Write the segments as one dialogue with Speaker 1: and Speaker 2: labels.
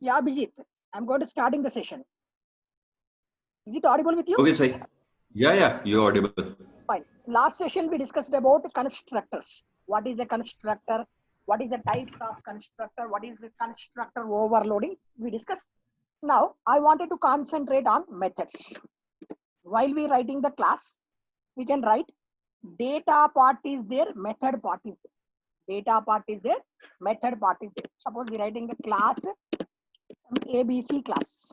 Speaker 1: Yeah, Abhijit, I'm going to starting the session. Is it audible with you?
Speaker 2: Okay, Sai. Yeah, you're audible.
Speaker 1: Fine. Last session we discussed about constructors. What is a constructor? What is the types of constructor? What is the constructor overloading? We discussed. Now I wanted to concentrate on methods. While we writing the class, we can write data part is there, method part is there. Data part is there, method part is there. Suppose we writing the class, some ABC class.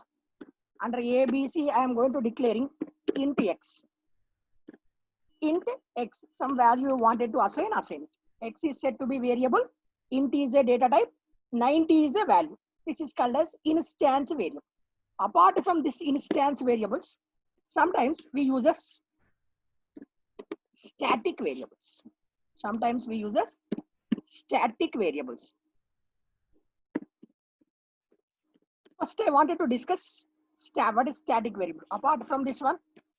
Speaker 1: Under ABC, I am going to declaring int x. Int x, some value you wanted to assign it. X is said to be variable. Int is a data type. 90 is a value. This is called as instance variable. Apart from this instance variables, sometimes we use as static variables. Sometimes we use as static variables. First, I wanted to discuss what is static variable. Apart from this one,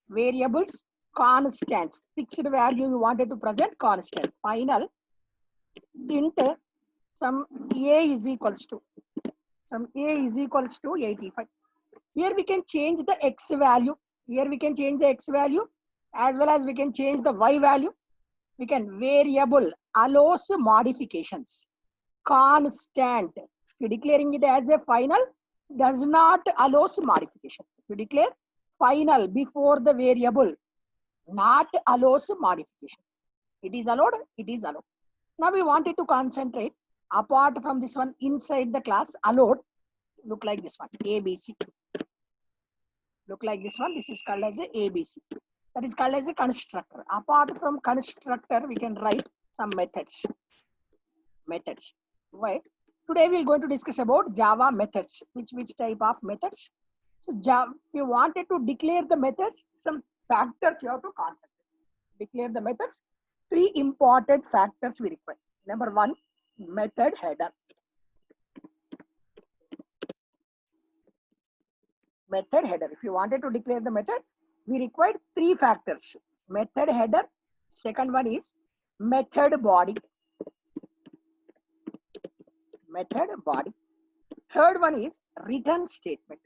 Speaker 1: variables, constants, fixed value you wanted to present, constant. Final, int, some a is equals to, 85. Here we can change the x value. Here we can change the x value as well as we can change the y value. We can variable allows modifications. Constant, you declaring it as a final, does not allows modification. You declare final before the variable, not allows modification. It is allowed, it is allowed. Now we wanted to concentrate apart from this one inside the class allowed, look like this one, ABC. Look like this one, this is called as a ABC. That is called as a constructor. Apart from constructor, we can write some methods. Methods. Why? Today we are going to discuss about Java methods. Which type of methods? So Java, if you wanted to declare the methods, some factors you have to concentrate. Declare the methods. 3 important factors we require. Number 1, method header. Method header. If you wanted to declare the method, we required 3 factors. Method header. Second one is method body. Method body. Third one is return statement.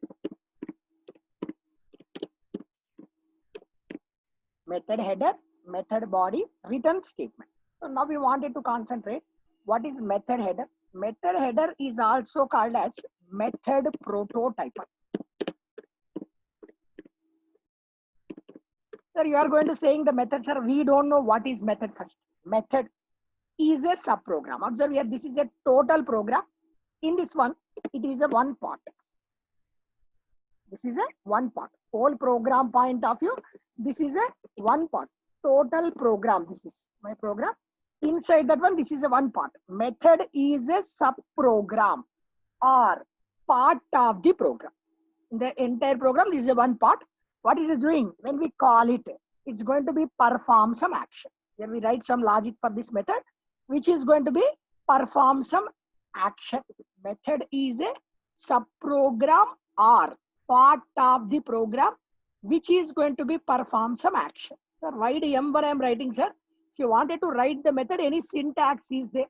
Speaker 1: Method header, method body, return statement. So now we wanted to concentrate. What is method header? Method header is also called as method prototyper. Sir, you are going to saying the method, sir. We don't know what is method first. Method is a subprogram. Observe here, this is a total program. In this one, it is a one part. This is a one part. Whole program point of view, this is a one part. Total program, this is my program. Inside that one, this is a one part. Method is a subprogram or part of the program. In the entire program, this is a one part. What it is doing? When we call it, it's going to be perform some action. Then we write some logic for this method, which is going to be perform some action. Method is a subprogram or part of the program, which is going to be perform some action. Sir, why the M1 I am writing, sir? If you wanted to write the method, any syntax is there?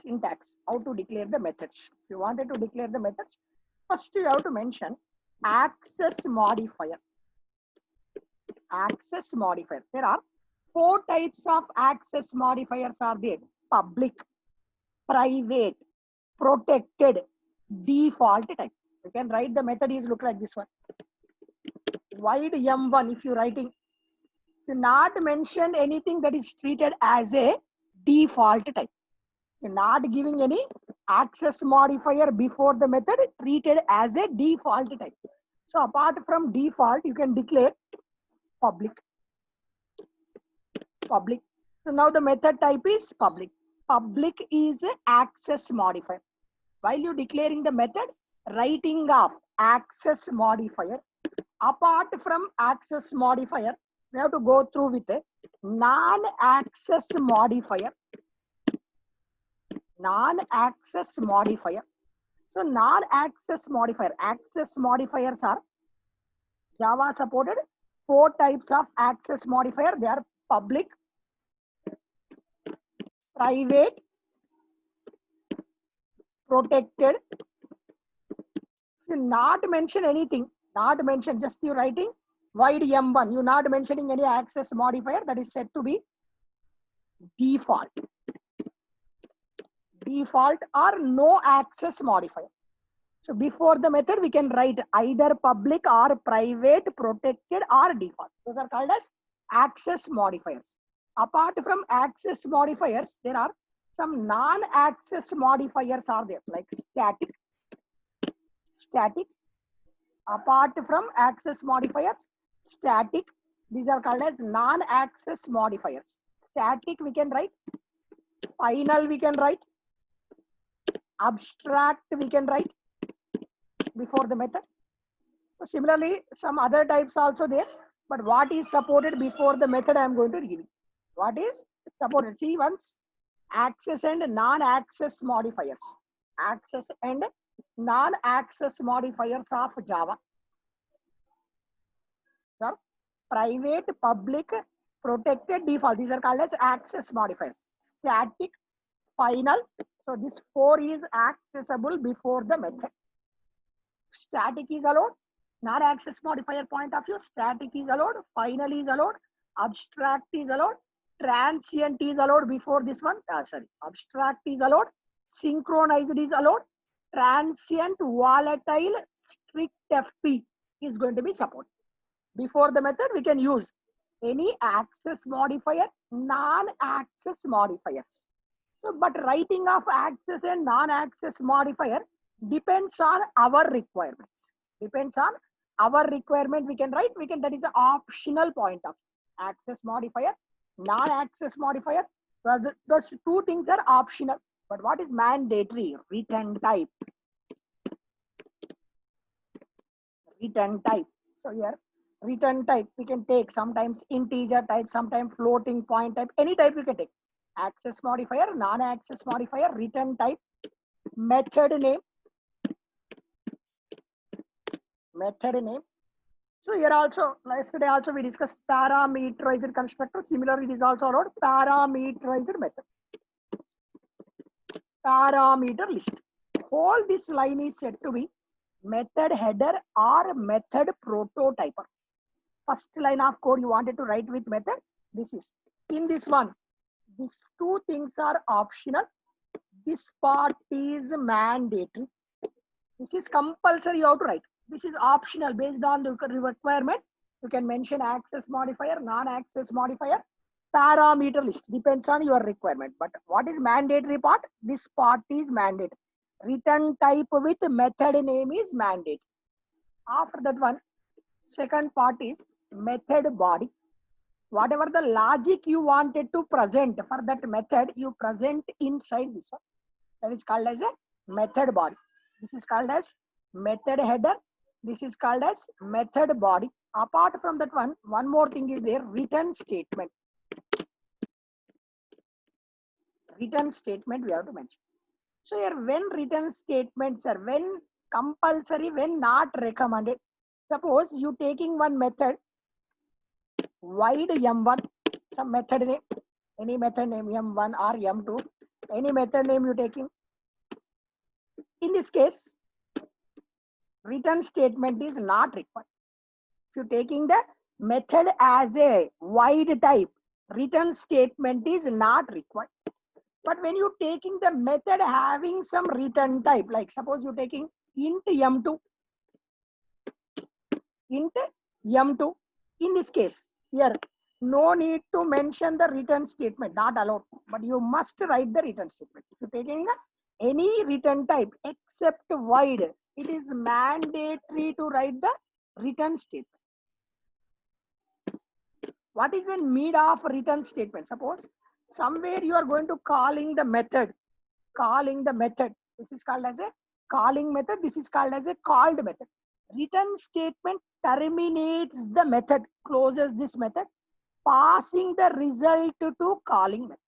Speaker 1: Syntax, how to declare the methods. If you wanted to declare the methods, first you have to mention access modifier. Access modifier. There are 4 types of access modifiers are there. Public, private, protected, default type. You can write the method is look like this one. Void M1 if you writing, you not mention anything that is treated as a default type. You're not giving any access modifier before the method, treated as a default type. So apart from default, you can declare public. Public. So now the method type is public. Public is a access modifier. While you declaring the method, writing of access modifier. Apart from access modifier, we have to go through with a non-access modifier. Non-access modifier. So non-access modifier. Access modifiers are Java supported 4 types of access modifier. They are public, private, protected. You not mention anything, not mention, just you writing void M1. You not mentioning any access modifier, that is said to be default. Default or no access modifier. So before the method, we can write either public or private, protected or default. Those are called as access modifiers. Apart from access modifiers, there are some non-access modifiers are there, like static. Static. Apart from access modifiers, static. These are called as non-access modifiers. Static we can write. Final we can write. Abstract we can write before the method. So similarly, some other types also there, but what is supported before the method I am going to give you. What is supported? See once, access and non-access modifiers. Access and non-access modifiers of Java. So, private, public, protected, default. These are called as access modifiers. Static, final. So this 4 is accessible before the method. Static is allowed. Non-access modifier point of view, static is allowed, final is allowed, abstract is allowed, transient is allowed before this one. Abstract is allowed, synchronized is allowed, transient, volatile, strict FP is going to be supported. Before the method, we can use any access modifier, non-access modifiers. So, but writing of access and non-access modifier depends on our requirements. Depends on our requirement. We can write. We can. That is the optional point of access modifier, non-access modifier. Those two things are optional. But what is mandatory? Return type. Return type. So here, return type we can take sometimes integer type, sometimes floating point type. Any type we can take. Access modifier, non-access modifier, return type, method name. Method name. So here also, yesterday also we discussed parameterized constructor. Similarly, it is also allowed parameterized method. Parameter list. All this line is said to be method header or method prototyper. First line of code you wanted to write with method. This is in this one. These two things are optional. This part is mandatory. This is compulsory you have to write. This is optional based on the requirement. You can mention access modifier, non-access modifier, parameter list. Depends on your requirement. But what is mandatory part? This part is mandatory. Return type with method name is mandatory. After that one, second part is method body. Whatever the logic you wanted to present for that method, you present inside this one. That is called as a method body. This is called as method header. This is called as method body. Apart from that one more thing is there, return statement. Return statement we have to mention. So here when return statements are when compulsory, when not recommended. Suppose you taking one method, void M1, some method name, any method name M1 or M2, any method name you taking. In this case, return statement is not required. If you're taking the method as a void type, return statement is not required. But when you're taking the method having some return type, like suppose you're taking int M2, int M2, in this case, here, no need to mention the return statement, not allowed, but you must write the return statement. If you're taking any return type except void, it is mandatory to write the return statement. What is the need of return statement? Suppose somewhere you are going to calling the method. This is called as a calling method. This is called as a called method. Return statement terminates the method, closes this method, passing the result to calling method.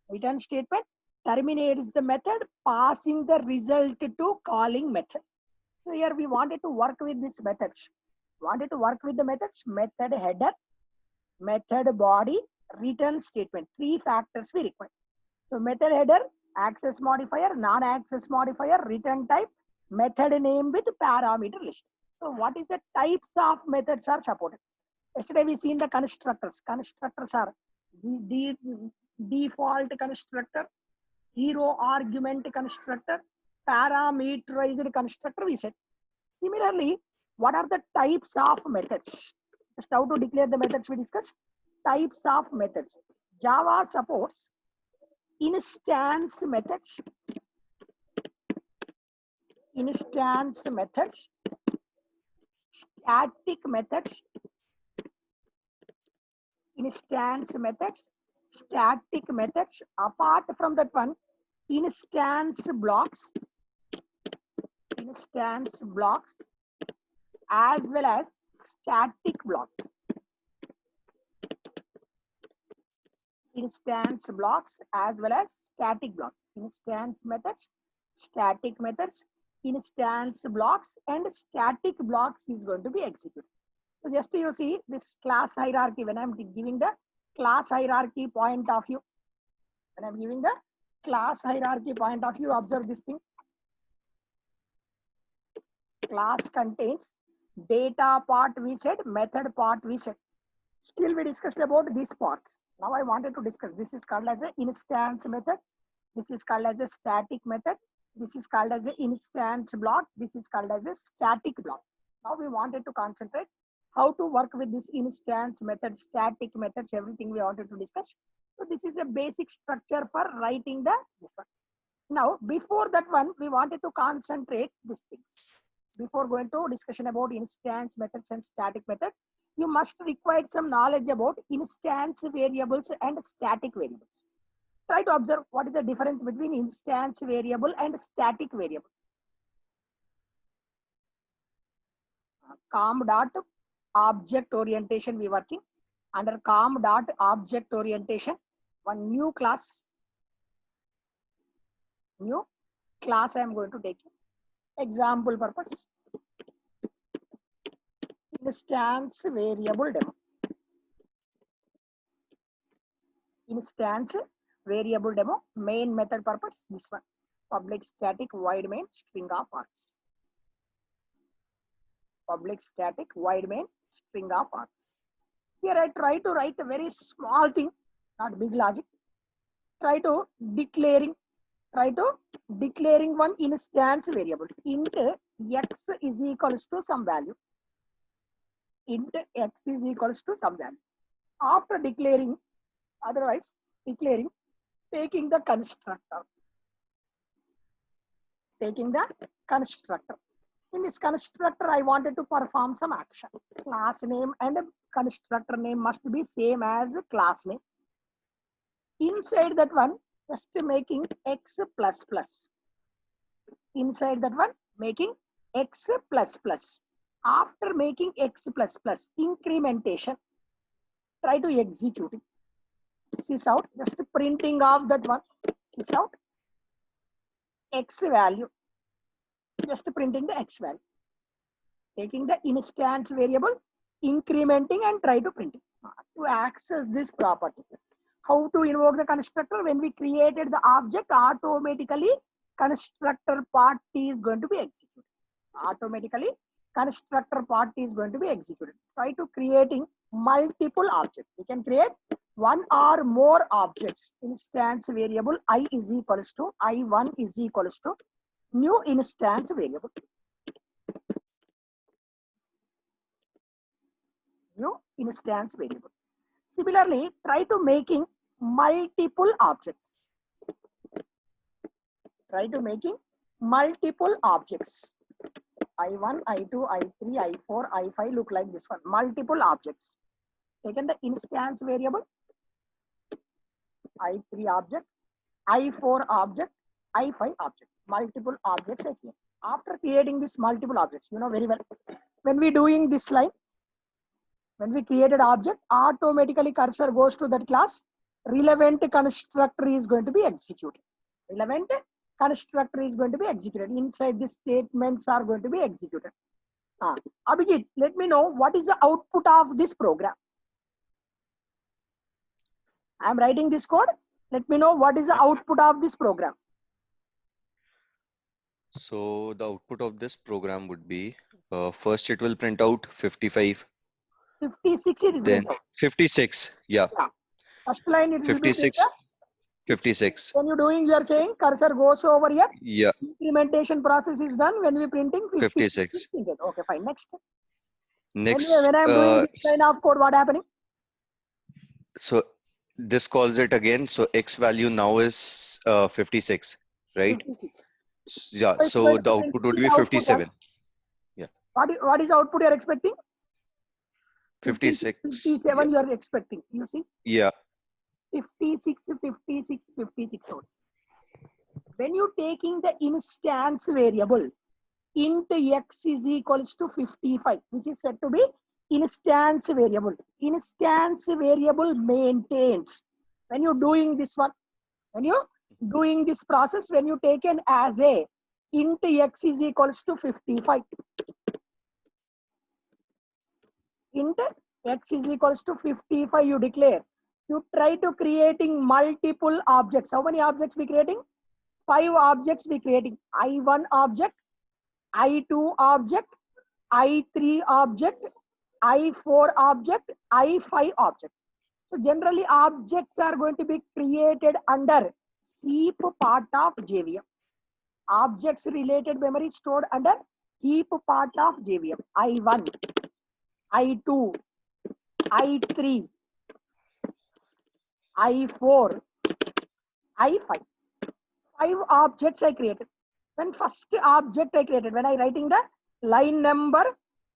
Speaker 1: Return statement terminates the method, passing the result to calling method. So here we wanted to work with these methods. Method header, method body, return statement. 3 factors we require. So method header, access modifier, non-access modifier, return type, method name with parameter list. So what is the types of methods are supported? Yesterday we seen the constructors. Constructors are the default constructor, zero argument constructor, parameterized constructor we said. Similarly, what are the types of methods? Just how to declare the methods we discussed. Types of methods. Java supports instance methods, instance methods, static methods, instance methods, static methods. Apart from that one, instance blocks, as well as static blocks. Instance blocks as well as static blocks. Instance methods, static methods, instance blocks, and static blocks is going to be executed. So just you see this class hierarchy when I'm giving the class hierarchy point of view. When I'm giving the class hierarchy point of view, observe this thing. Class contains data part we said, method part we said. Still we discussed about these parts. Now I wanted to discuss, this is called as an instance method. This is called as a static method. This is called as an instance block. This is called as a static block. Now we wanted to concentrate how to work with this instance method, static methods, everything we wanted to discuss. So this is a basic structure for writing this one. Now, before that one, we wanted to concentrate these things. Before going to discussion about instance methods and static method, you must require some knowledge about instance variables and static variables. Try to observe what is the difference between instance variable and static variable. Com.object orientation we working. Under com.object orientation, one new class I am going to take. Example purpose. Instance variable demo. Instance variable demo. Main method purpose. This one. Public static void main string of args. Public static void main string of args. Here I try to write a very small thing, not big logic. Try to declaring one instance variable. Int x is equals to some value. Int x is equals to some value. After declaring, taking the constructor. In this constructor, I wanted to perform some action. Class name and constructor name must be same as class name. Inside that one, just making x plus plus. Inside that one, making x plus plus. After making x plus plus, incrementation, try to execute it. Sys out, just printing off that one. Sys out, x value. Just printing the x value. Taking the instance variable, incrementing and try to print it. To access this property. How to invoke the constructor? When we created the object, automatically constructor part is going to be executed. Automatically constructor part is going to be executed. Try to creating multiple objects. We can create one or more objects. Instance variable I is equals to I1 is equals to new instance variable. New instance variable. Similarly, try to making multiple objects. Try to making multiple objects. I1, I2, I3, I4, I5 look like this one. Multiple objects. Taken the instance variable. I3 object, I4 object, I5 object. Multiple objects again. After creating this multiple objects, you know very well. When we doing this line, when we created object, automatically cursor goes to that class. Relevant constructor is going to be executed. Relevant constructor is going to be executed. Inside these statements are going to be executed. Abhijit, let me know what is the output of this program. I am writing this code. Let me know what is the output of this program.
Speaker 3: So the output of this program would be first it will print out 55,
Speaker 1: 56 it is
Speaker 3: then
Speaker 1: printed.
Speaker 3: 56. Yeah,
Speaker 1: Yeah. First line it will be printed.
Speaker 3: 56, 56.
Speaker 1: When you're doing, you are saying cursor goes over here.
Speaker 3: Yeah,
Speaker 1: Incrementation process is done when we're printing 56 is
Speaker 3: 56.
Speaker 1: printed. Okay, fine. Next.
Speaker 3: Next,
Speaker 1: When I'm doing this line of code, what happening?
Speaker 3: so this calls it again. So X value now is 56, right?
Speaker 1: 56.
Speaker 3: Yeah,
Speaker 1: So it's going
Speaker 3: so
Speaker 1: to
Speaker 3: the
Speaker 1: be
Speaker 3: output
Speaker 1: printed.
Speaker 3: would
Speaker 1: See
Speaker 3: be
Speaker 1: the output
Speaker 3: 57.
Speaker 1: once.
Speaker 3: Yeah,
Speaker 1: What is output you're expecting? 56,
Speaker 3: 56. Yeah,
Speaker 1: 57 you're expecting. You see?
Speaker 3: yeah.
Speaker 1: 56, 56, 56. When you're taking the instance variable, int x is equals to 55, which is said to be instance variable. Instance variable maintains. When you're doing this one, when you're doing this process, when you take an as a int x is equals to 55, int x is equals to 55, you declare. You try to creating multiple objects. How many objects we creating? 5 objects we creating. I1 object, I2 object, I3 object, I4 object, I5 object. So generally objects are going to be created under heap part of JVM. Objects related memory stored under heap part of JVM. I1, I2, I3, I4, I5. 5 objects I created. When first object I created, when I writing the line number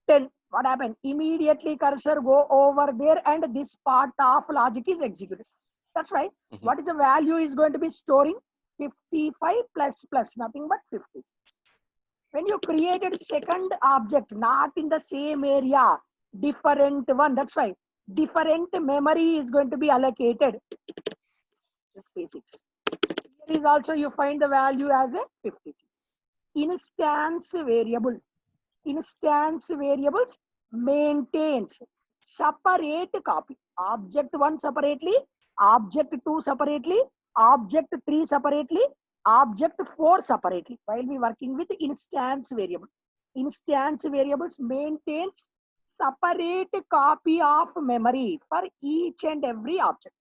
Speaker 1: 10, what happened? Immediately cursor go over there and this part of logic is executed. That's right.
Speaker 3: Mhm.
Speaker 1: What is the value is going to be storing? 55 plus nothing but 56. When you created second object, not in the same area, different one, that's why different memory is going to be allocated. 56. Here is also you find the value as a 56. Instance variable. Instance variables maintains separate copy. Object 1 separately, object 2 separately, object 3 separately, object 4 separately, while we working with instance variable. Instance variables maintains separate copy of memory for each and every object.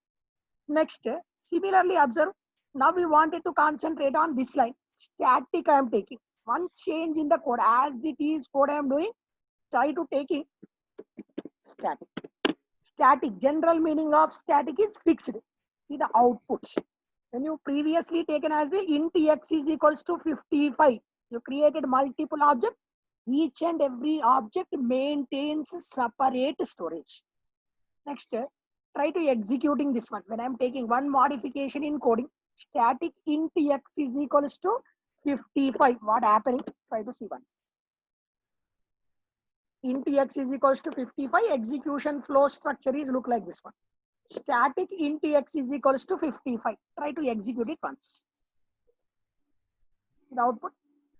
Speaker 1: Next, similarly observe, now we wanted to concentrate on this line. Static I am taking. One change in the code as it is code I am doing, try to taking static. Static, general meaning of static is fixed. See the outputs. When you previously taken as a int x is equals to 55, you created multiple objects. Each and every object maintains separate storage. Next, try to executing this one. When I'm taking one modification in coding, static int x is equals to 55. What happening? Try to see once. Int x is equals to 55. Execution flow structure is look like this one. Static int x is equals to 55. Try to execute it once. The output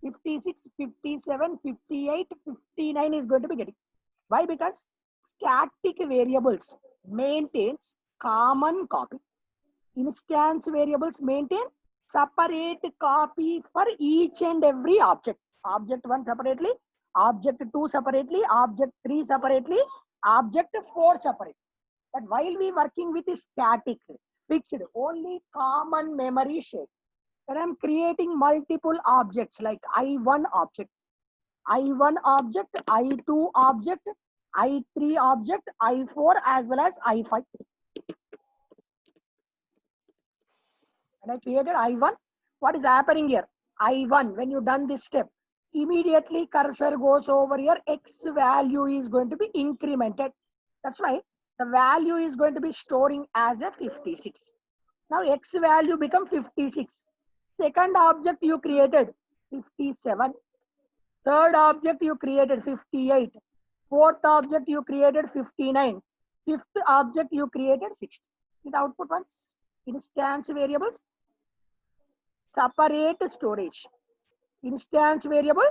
Speaker 1: 56, 57, 58, 59 is going to be getting. Why? Because static variables maintains common copy. Instance variables maintain separate copy for each and every object. Object 1 separately, object 2 separately, object 3 separately, object 4 separately. But while we working with static, fixed, only common memory shared. When I'm creating multiple objects like I1 object, I1 object, I2 object, I3 object, I4 as well as I5. When I created I1, what is happening here? I1, when you done this step, immediately cursor goes over here, X value is going to be incremented. That's why the value is going to be storing as a 56. Now X value become 56. Second object you created 57. Third object you created 58. Fourth object you created 59. Fifth object you created 60. The output ones, instance variables, separate storage. Instance variable,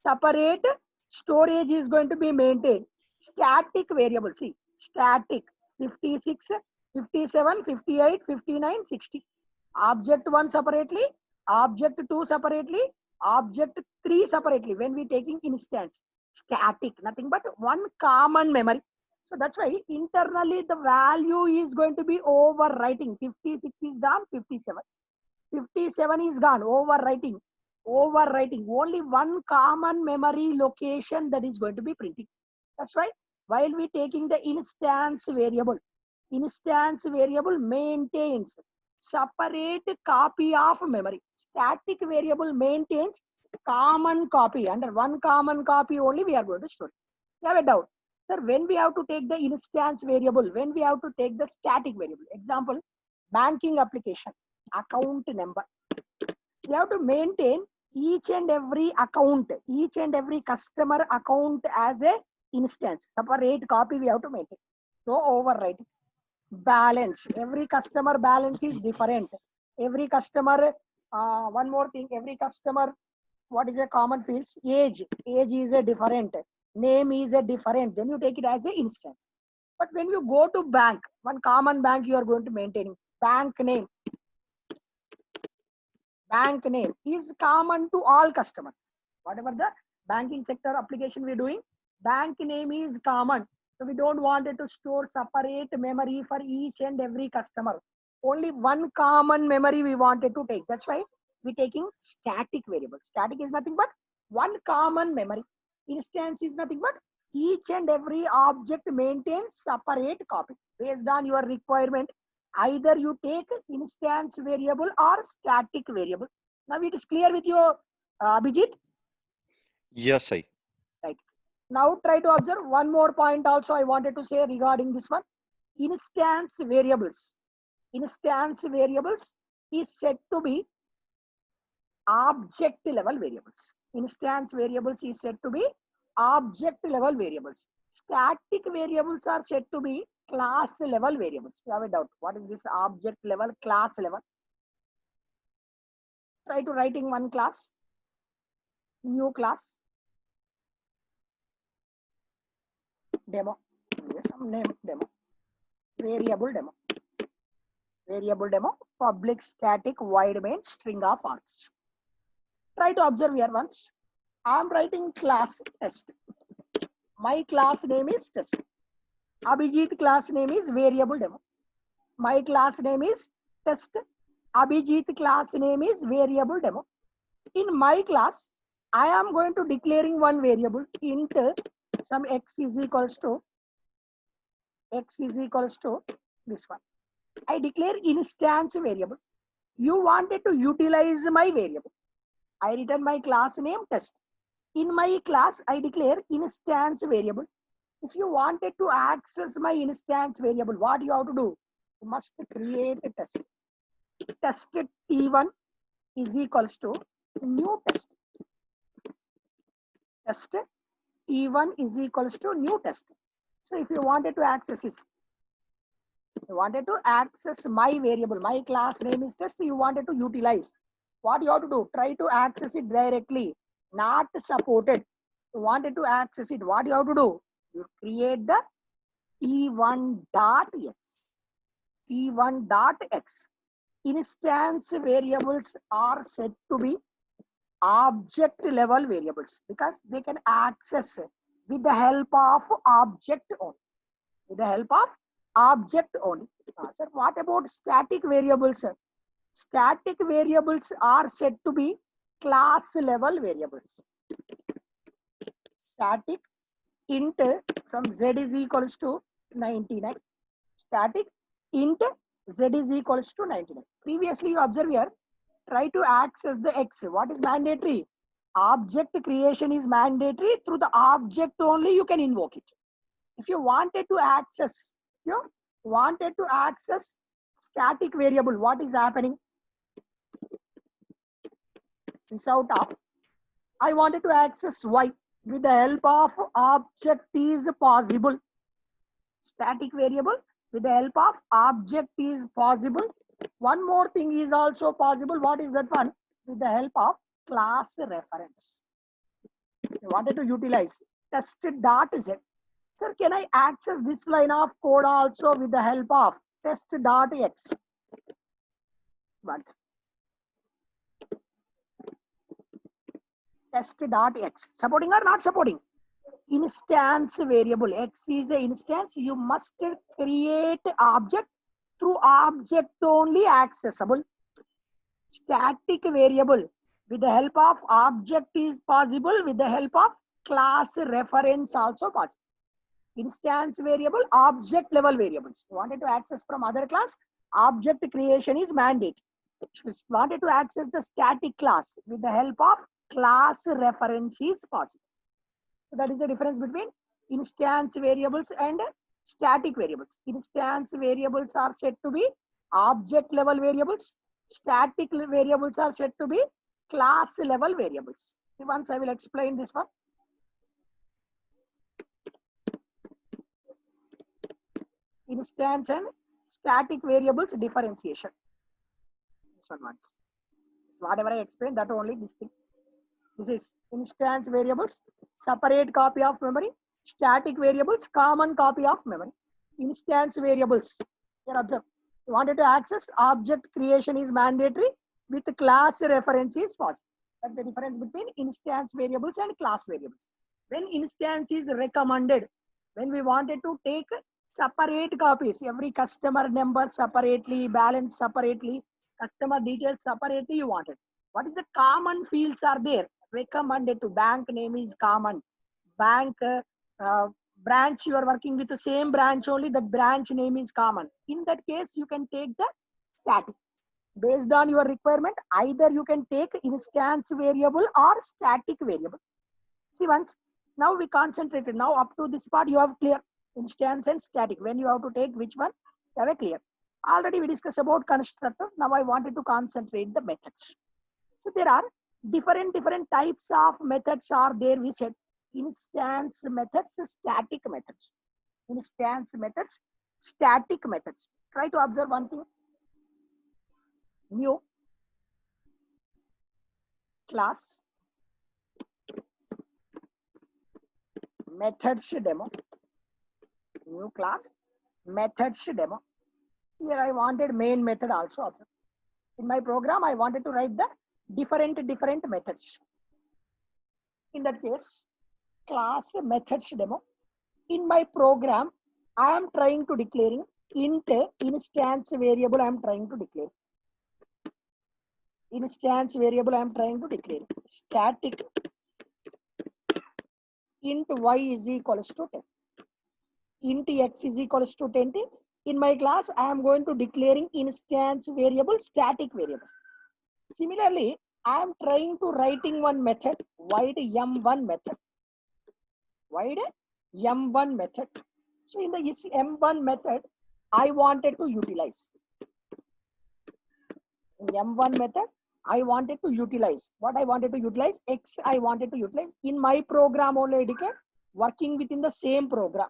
Speaker 1: separate storage is going to be maintained. Static variable, see, static 56, 57, 58, 59, 60. Object 1 separately, object 2 separately, object 3 separately. When we taking instance, static, nothing but one common memory. So that's why internally the value is going to be overwriting. 56 is gone, 57. 57 is gone, overwriting. Overwriting. Only one common memory location that is going to be printing. That's why while we taking the instance variable maintains separate copy of memory. Static variable maintains common copy. Under one common copy only we are going to store. You have a doubt. Sir, when we have to take the instance variable, when we have to take the static variable, example, banking application, account number. We have to maintain each and every account, each and every customer account as a instance. Separate copy we have to maintain. So overwriting. Balance. Every customer balance is different. Every customer, one more thing, every customer, what is a common fields? Age. Age is a different. Name is a different. Then you take it as an instance. But when you go to bank, one common bank you are going to maintain. Bank name. Bank name is common to all customers. Whatever the banking sector application we're doing, bank name is common. So we don't want it to store separate memory for each and every customer. Only one common memory we wanted to take. That's why we're taking static variable. Static is nothing but one common memory. Instance is nothing but each and every object maintains separate copy. Based on your requirement, either you take instance variable or static variable. Now it is clear with you, Abhijit?
Speaker 3: Yes, I.
Speaker 1: Right. Now try to observe one more point also I wanted to say regarding this one. Instance variables. Instance variables is said to be object level variables. Instance variables is said to be object level variables. Static variables are said to be class level variables. You have a doubt. What is this object level, class level? Try to writing one class, new class, demo. Some name demo, variable demo, public static void main string of args. Try to observe here once. I am writing class test. My class name is test. Abhijit class name is variable demo. My class name is test. Abhijit class name is variable demo. In my class, I am going to declaring one variable int some x is equals to this one. I declare instance variable. You wanted to utilize my variable. I return my class name test. In my class, I declare instance variable. If you wanted to access my instance variable, what you have to do? You must create a test. Test T1 is equals to new test. Test T1 is equals to new test. So if you wanted to access this, you wanted to access my variable, my class name is test, you wanted to utilize. What you have to do? Try to access it directly, not supported. You wanted to access it, what you have to do? You create the T1.x. T1.x. Instance variables are said to be object level variables because they can access with the help of object only. With the help of object only. Sir, what about static variables? Sir? Static variables are said to be class level variables. Static int some z is equals to 99. Static int z is equals to 99. Previously you observe here, try to access the x. What is mandatory? Object creation is mandatory. Through the object only you can invoke it. If you wanted to access, static variable, what is happening? This out of, I wanted to access y with the help of object is possible. Static variable with the help of object is possible. One more thing is also possible. What is that one? With the help of class reference. I wanted to utilize test.z. Sir, can I access this line of code also with the help of test.x? Once. test.x. Supporting or not supporting? Instance variable. X is a instance. You must create object through object only accessible. Static variable. With the help of object is possible. With the help of class reference also possible. Instance variable, object level variables. You wanted to access from other class, object creation is mandate. Wanted to access the static class with the help of class reference is possible. So that is the difference between instance variables and static variables. Instance variables are said to be object level variables. Static variables are said to be class level variables. Once I will explain this one. Instance and static variables differentiation. This one once. Whatever I explained, that only this thing. This is instance variables, separate copy of memory. Static variables, common copy of memory. Instance variables. Here observe. You wanted to access, object creation is mandatory with class reference is possible. That's the difference between instance variables and class variables. When instance is recommended, when we wanted to take separate copies, every customer number separately, balance separately, customer details separately you wanted. What is the common fields are there? Recommended to bank name is common. Bank branch you are working with the same branch only, the branch name is common. In that case, you can take the static. Based on your requirement, either you can take instance variable or static variable. See once, now we concentrated. Now up to this part you have clear instance and static. When you have to take which one, you have a clear. Already we discussed about constructor. Now I wanted to concentrate the methods. So there are different types of methods are there. We said instance methods, static methods. Instance methods, static methods. Try to observe one thing. New class methods demo. New class methods demo. Here I wanted main method also. In my program, I wanted to write the different methods. In that case, class methods demo. In my program, I am trying to declaring int instance variable. I am trying to declare instance variable. I am trying to declare static int y is equals to 10. Int x is equals to 20. In my class, I am going to declaring instance variable, static variable. Similarly, I am trying to writing one method, void m1 method. Void m1 method. So in the m1 method, I wanted to utilize. In m1 method, I wanted to utilize. What I wanted to utilize? X I wanted to utilize. In my program only, I declare working within the same program.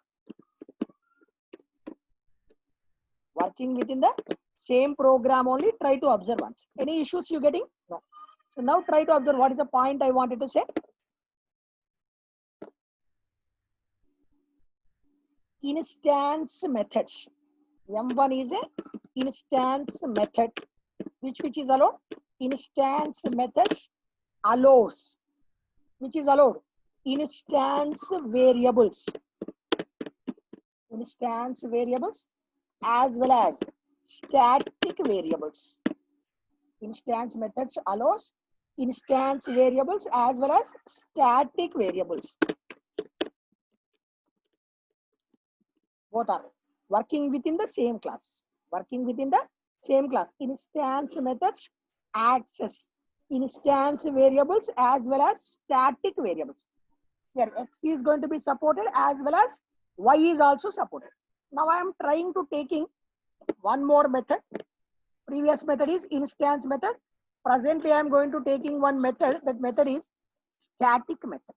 Speaker 1: Working within the same program only, try to observe once. Any issues you getting? No. So now try to observe what is the point I wanted to say. Instance methods. M1 is a instance method. Which is allowed? Instance methods allows. Which is allowed? Instance variables. Instance variables as well as static variables. Instance methods allows instance variables as well as static variables. Both are working within the same class. Working within the same class. Instance methods access instance variables as well as static variables. Here X is going to be supported as well as Y is also supported. Now I am trying to taking one more method. Previous method is instance method. Presently I am going to taking one method. That method is static method.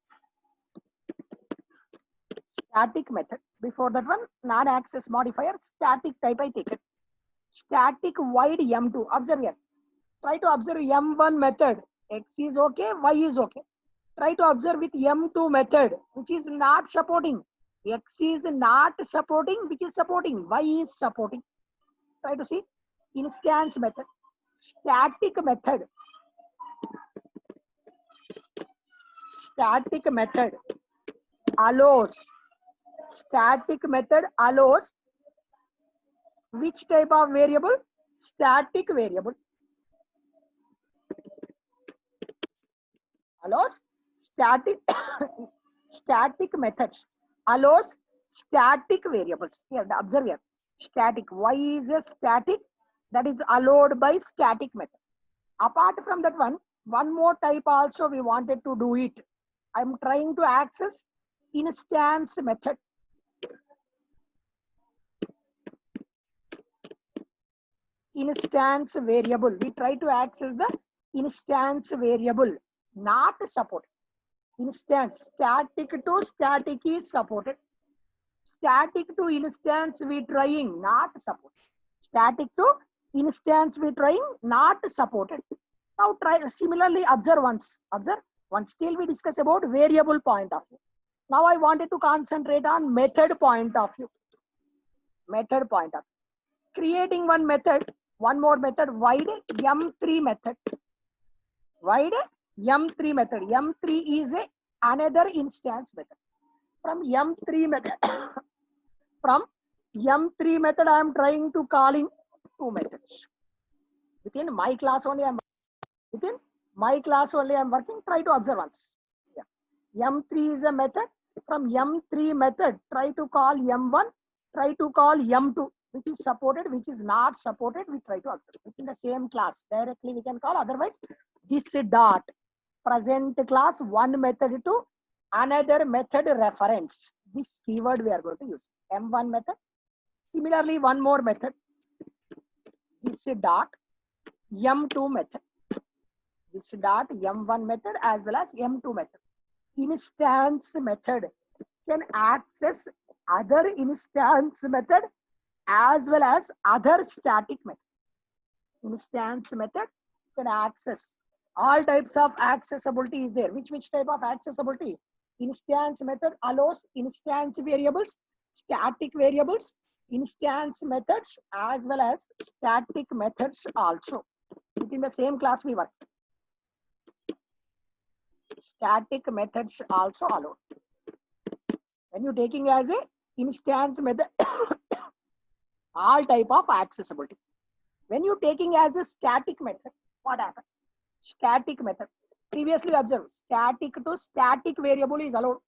Speaker 1: Static method. Before that one, non-access modifier, static type I take it. Static void m2. Observe here. Try to observe m1 method. X is okay, Y is okay. Try to observe with m2 method, which is not supporting. X is not supporting, which is supporting. Y is supporting. Try to see. Instance method. Static method. static method allows which type of variable? Static variable. Allows static static methods allows static variables. Here, observe here. Static. Why is a static? That is allowed by static method. Apart from that one more type also we wanted to do it. I'm trying to access instance method. Instance variable. We try to access the instance variable, not supported. Instance, static to static is supported. Static to instance we trying, not supported. Static to instance we trying, not supported. Now try similarly observe once. Observe once. Still we discuss about variable point of view. Now I wanted to concentrate on method point of view. Method point of view. Creating one method, one more method, wide M3 method. Wide M3 method. M3 is another instance method. From M3 method, from M3 method, I am trying to calling two methods. Within my class only, I am working. Try to observe once. Yeah. M3 is a method. From M3 method, try to call M1, try to call M2, which is supported, which is not supported. We try to observe within the same class. Directly we can call. Otherwise, this dot present class one method to another method reference. This keyword we are going to use. M1 method. Similarly, one more method. This dot M2 method. This dot M1 method as well as M2 method. Instance method can access other instance method as well as other static method. Instance method can access all types of accessibility is there. Which type of accessibility? Instance method allows instance variables, static variables, instance methods as well as static methods also. Within the same class we work. Static methods also allowed. When you taking as a instance method, all type of accessibility. When you taking as a static method, what happens? Static method. Previously observed, static to static variable is allowed.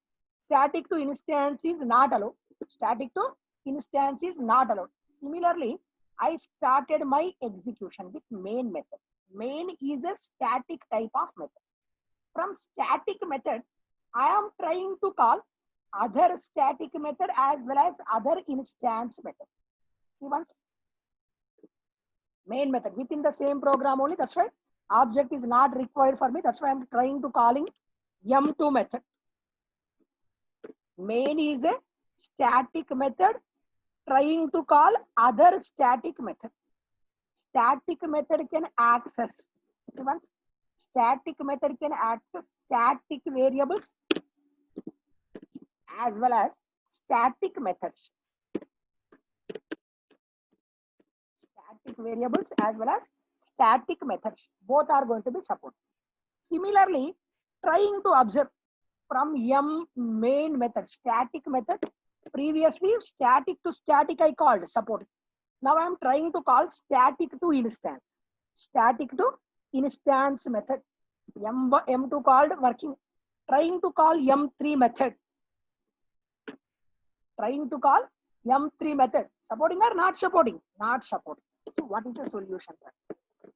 Speaker 1: Static to instance is not allowed. Static to instance is not allowed. Similarly, I started my execution with main method. Main is a static type of method. From static method, I am trying to call other static method as well as other instance method. See once. Main method within the same program only. That's why object is not required for me. That's why I'm trying to calling M2 method. Main is a static method trying to call other static method. Static method can access. See once. Static method can access static variables as well as static methods. Static variables as well as static methods. Both are going to be supported. Similarly, trying to observe from M main method, static method. Previously, static to static I called support. Now I am trying to call static to instance. Static to instance method. M2 called working. Trying to call M3 method. Trying to call M3 method. Supporting or not supporting? Not supporting. So what is the solution?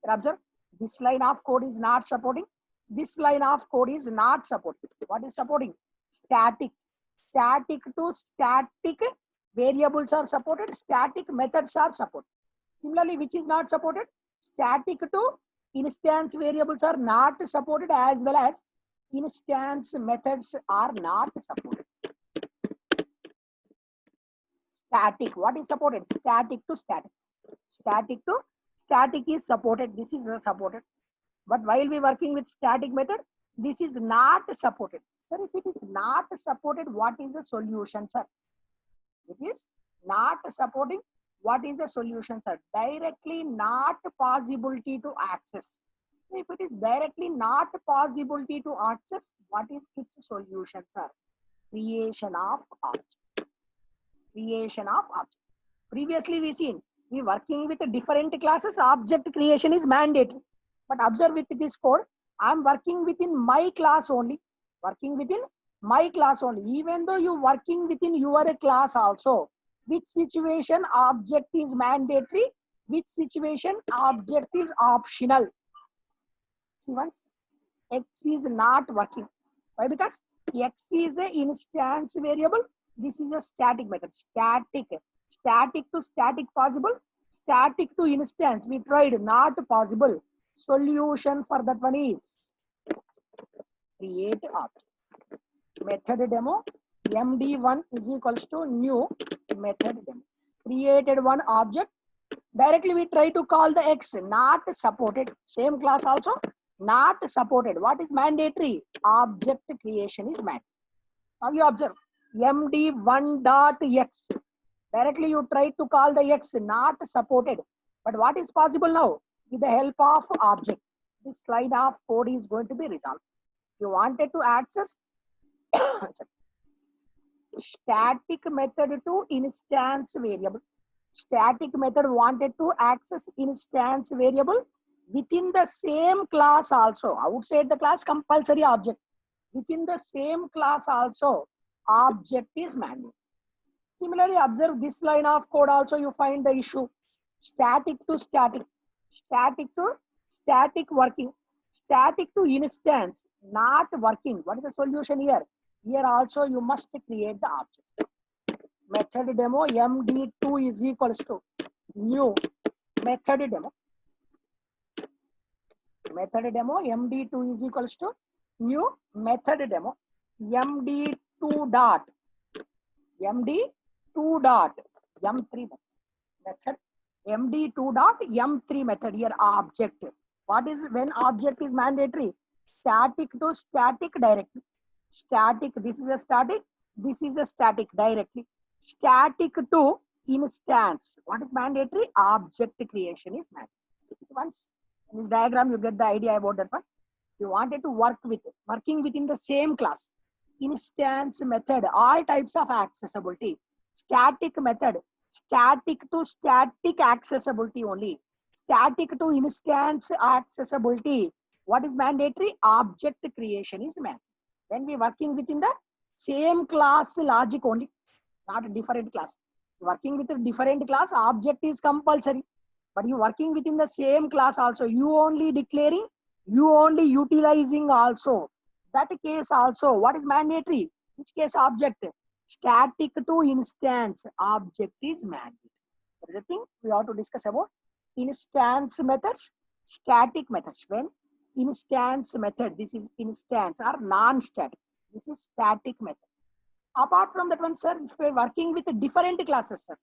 Speaker 1: Observe, this line of code is not supporting. This line of code is not supporting. What is supporting? Static. Static to static variables are supported. Static methods are supported. Similarly, which is not supported? Static to instance variables are not supported as well as instance methods are not supported. Static. What is supported? Static to static. Static to static is supported. This is supported. But while we working with static method, this is not supported. Sir, if it is not supported, what is the solution, sir? It is not supporting. What is the solution, sir? Directly not possibility to access. If it is directly not possibility to access, what is its solution, sir? Creation of object. Creation of object. Previously we seen, we working with different classes, object creation is mandatory. But observe with this code, I am working within my class only. Working within my class only. Even though you working within your class also, which situation object is mandatory, which situation object is optional. See once, X is not working. Why? Because X is a instance variable. This is a static method. Static. Static to static possible. Static to instance. We tried, not possible. Solution for that one is create object. Method demo. MD1 is equals to new method demo. Created one object. Directly we try to call the X, not supported. Same class also, not supported. What is mandatory? Object creation is mandatory. Now you observe MD1.x. Directly you try to call the X, not supported. But what is possible now? With the help of object, this line of code is going to be resolved. You wanted to access static method to instance variable. Static method wanted to access instance variable within the same class also. Outside the class, compulsory object. Within the same class also, object is mandatory. Similarly, observe this line of code also, you find the issue. Static to static. Static to static working. Static to instance, not working. What is the solution here? Here also you must create the object. Method demo MD2 is equals to new method demo. Method demo MD2 is equals to new method demo. MD2 dot MD2 dot M3 method. MD2 dot M3 method. Here object. What is when object is mandatory? Static to static directly. Static, this is a static, this is a static directly. Static to instance. What is mandatory? Object creation is mandatory. Once in this diagram you get the idea about that one. You wanted to working within the same class. Instance method, all types of accessibility. Static method, static to static accessibility only. Static to instance accessibility. What is mandatory? Object creation is mandatory. When we working within the same class logic only, not a different class. Working with a different class, object is compulsory. But you working within the same class also, you only declaring, you only utilizing also. That case also, what is mandatory? Which case object? Static to instance, object is mandatory. That is the thing we have to discuss about. Instance methods, static methods. When instance method, this is instance or non-static. This is static method. Apart from that one, sir, if we are working with different classes, sir,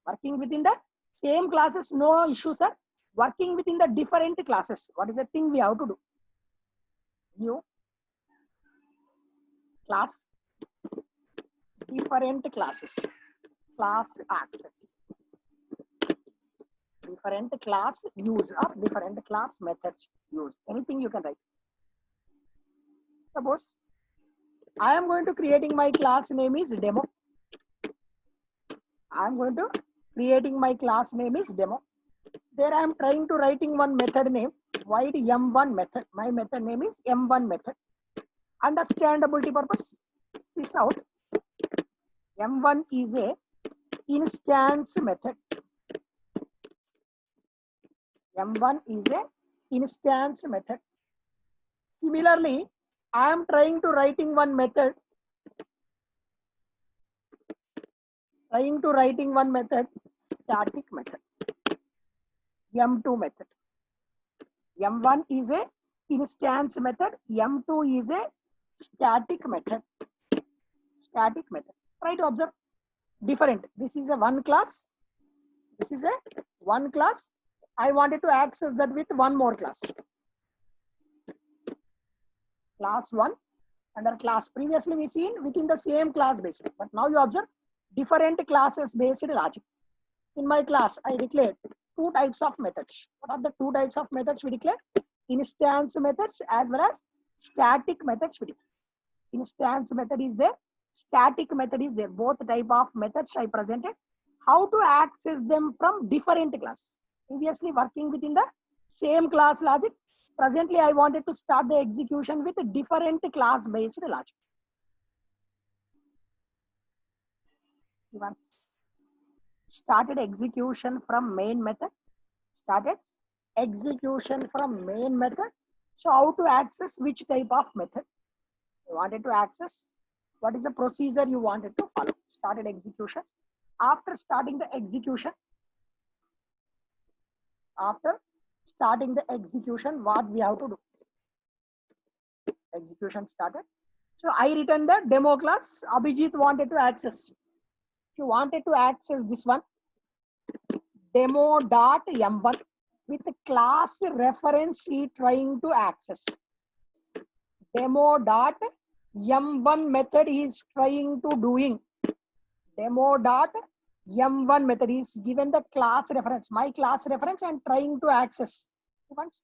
Speaker 1: working within the same classes, no issue, sir. Working within the different classes, what is the thing we have to do? New class, different classes, class access, different class use or different class methods use. Anything you can write. Suppose I am going to creating my class name is demo. I am going to creating my class name is demo. There I am trying to writing one method name, void M1 method. My method name is M1 method. Understandability purpose, this out. M1 is a instance method. M1 is a instance method. Similarly, I am trying to writing one method. Static method. M2 method. M1 is a instance method. M2 is a static method. Static method. Try to observe. Different. This is a one class. This is a one class. I wanted to access that with one more class. Class 1 under class. Previously we seen within the same class based. But now you observe different classes based logic. In my class, I declared two types of methods. What are the two types of methods we declared? instance methods as well as static methods. Instance method is there, static method is there. Both type of methods I presented. How to access them from different class. Previously working within the same class logic. Presently I wanted to start the execution with a different class based logic. Once started execution from main method. Started execution from main method. So how to access which type of method you wanted to access? What is the procedure you wanted to follow? Started execution. After starting the execution, what we have to do? Execution started. So I written the demo class. Abhijit wanted to access. If you wanted to access this one, demo.m1 with the class reference he trying to access. Demo.m1 method he is trying to doing. Demo.m1 method is given the class reference, my class reference, and trying to access. Once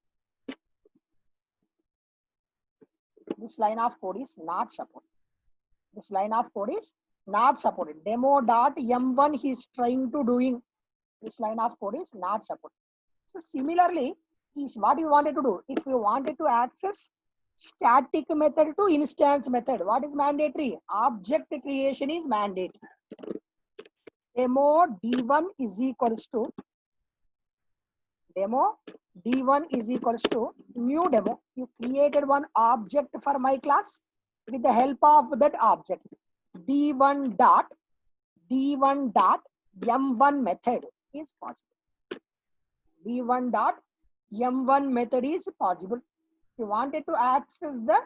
Speaker 1: this line of code is not supported. This line of code is not supported. Demo.m1 he is trying to doing. This line of code is not supported. So similarly, is what you wanted to do. If you wanted to access static method to instance method, what is mandatory? Object creation is mandatory. Demo d1 is equals to new demo. You created one object for my class. With the help of that object, d1 dot m1 method is possible. d1 dot m1 method is possible. If you wanted to access the,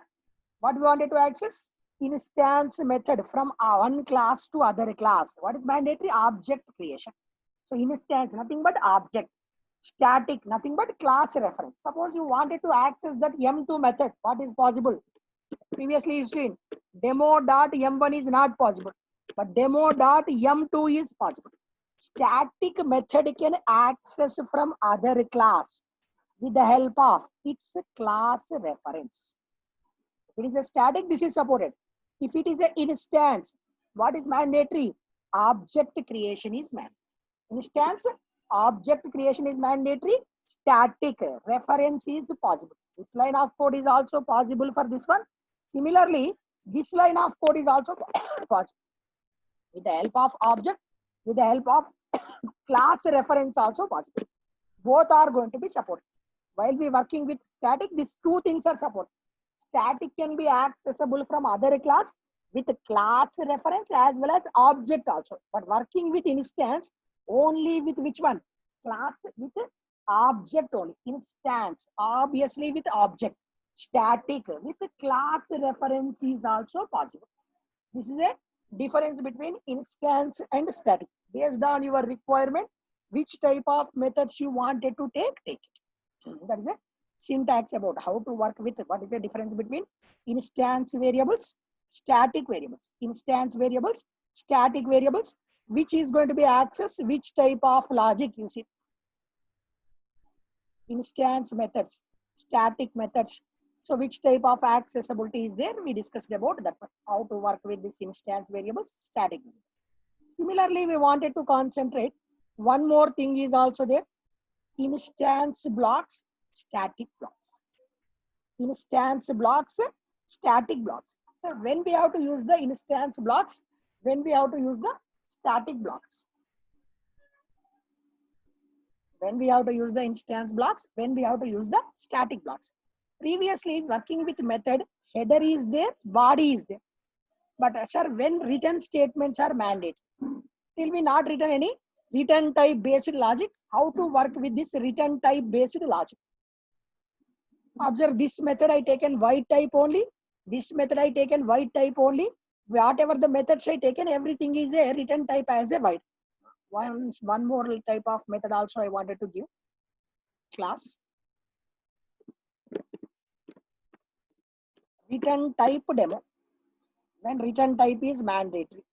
Speaker 1: what we wanted to access? Instance method from one class to other class. What is mandatory? Object creation. So instance, nothing but object. Static, nothing but class reference. Suppose you wanted to access that m2 method. What is possible? Previously you've seen demo.m1 is not possible, but demo.m2 is possible. Static method can access from other class with the help of its class reference. If it is a static, this is supported. If it is an instance, what is mandatory? Object creation is mandatory. Instance, object creation is mandatory. Static reference is possible. This line of code is also possible for this one. Similarly, this line of code is also possible. With the help of object, with the help of class reference also possible. Both are going to be supported. While we working with static, these two things are supported. Static can be accessible from other class with class reference as well as object also. But working with instance, only with which one? Class with object only. Instance, obviously with object. Static with class reference is also possible. This is a difference between instance and static. Based on your requirement, which type of methods you wanted to take it. That is a syntax about how to work with what is the difference between instance variables, static variables. Instance variables, static variables, which is going to be accessed, which type of logic you see. Instance methods, static methods. So which type of accessibility is there? We discussed about that one. How to work with this instance variables, static variables. Similarly, we wanted to concentrate. One more thing is also there. Instance blocks, static blocks. Instance blocks, static blocks. So when we have to use the instance blocks, when we have to use the static blocks. When we have to use the instance blocks, when we have to use the static blocks. Previously working with method, header is there, body is there. But sir, when written statements are mandate, till we not written any return type based logic, how to work with this return type based logic? Observe, this method I taken white type only, this method I taken white type only. Whatever the methods I taken, everything is a return type as a white. One more type of method also I wanted to give. Class. Return type demo. When return type is mandatory.